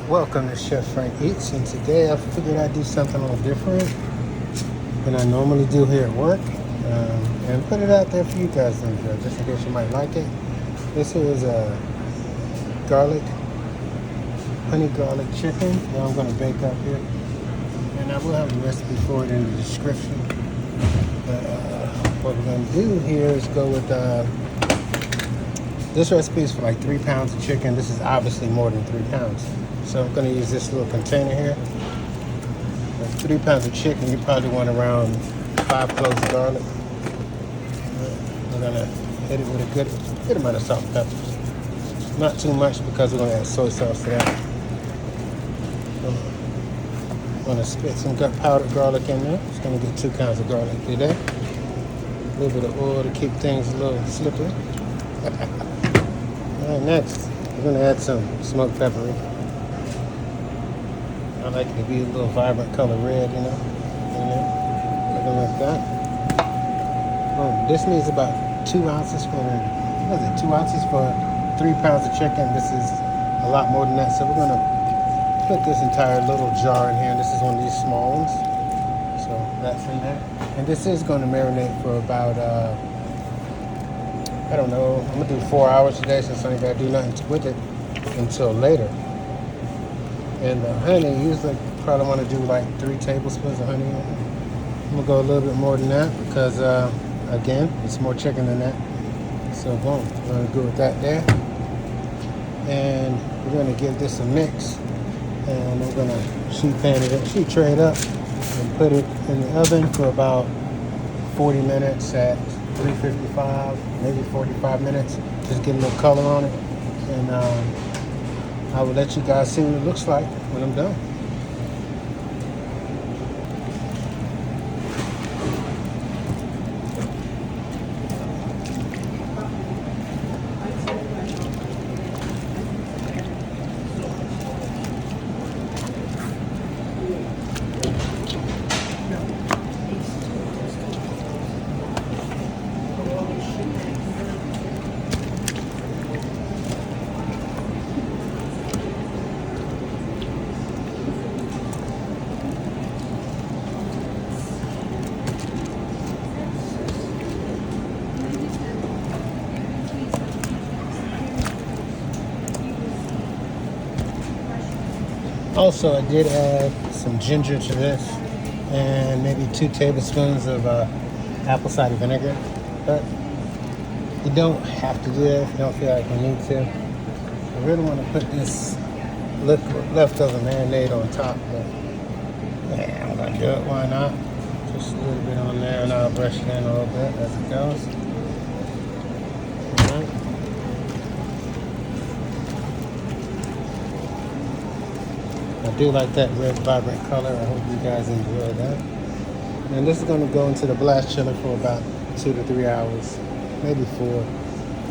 Welcome to Chef Frank Eats, and today I figured I'd do something a little different than I normally do here at work, and put it out there for you guys to enjoy, just in case you might like it. This here is a honey garlic chicken that I'm going to bake up here, and I will have a recipe for it in the description. But what we're going to do here is go with this recipe is for like 3 pounds of chicken. This is obviously more than 3 pounds. So I'm going to use this little container here. That's 3 pounds of chicken. You probably want around 5 cloves of garlic. We're going to hit it with a good amount of salt and peppers. Not too much because we're going to add soy sauce to that. I'm going to spit some powdered garlic in there. It's going to get 2 pounds of garlic through there. A little bit of oil to keep things a little slippery. Alright, next, we're going to add some smoked paprika. I like it to be a little vibrant color red, you know, looking like that. This needs about 2 ounces for, 2 ounces for 3 pounds of chicken. This is a lot more than that, so we're going to put this entire little jar in here. This is one of these small ones, so that's in there. And this is going to marinate for about, I don't know, I'm going to do 4 hours today since I ain't got to do nothing with it until later. And honey, usually probably want to do like 3 tablespoons of honey. I'm going to go a little bit more than that because, again, it's more chicken than that. So boom, we're going to go with that there. And we're going to give this a mix. And I'm going to sheet tray it up and put it in the oven for about 40 minutes at 355, maybe 45 minutes. Just get a little color on it. And I will let you guys see what it looks like when I'm done. Also, I did add some ginger to this and maybe 2 tablespoons of apple cider vinegar. But you don't have to do that if you don't feel like you need to. I really want to put this leftover marinade on top, but yeah, I'm going to do it. Why not? Just a little bit on there and I'll brush it in a little bit as it goes. All right. I do like that red vibrant color. I hope you guys enjoy that. And this is going to go into the blast chiller for about 2 to 3 hours, maybe 4.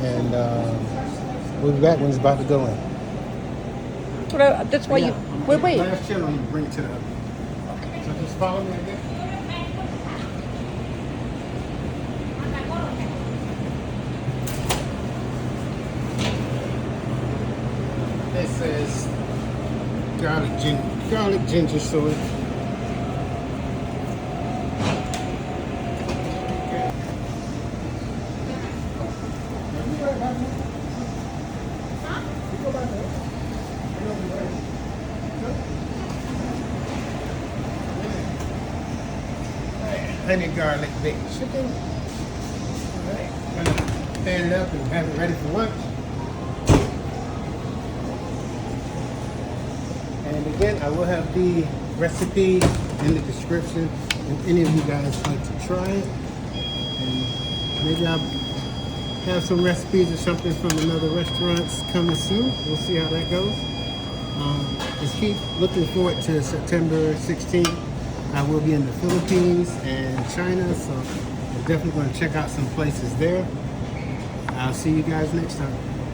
And we'll be back when it's about to go in. That's why you wait. Blast chiller, you bring it to the oven. Okay. So just follow me again. It says garlic ginger soy. Honey garlic baked chicken. Alright, I'm gonna pan it up and have it ready for lunch. And again, I will have the recipe in the description if any of you guys like to try it. And maybe I'll have some recipes or something from another restaurants coming soon. We'll see how that goes. Just keep looking forward to September 16th. I will be in the Philippines and China, so I'm definitely going to check out some places there. I'll see you guys next time.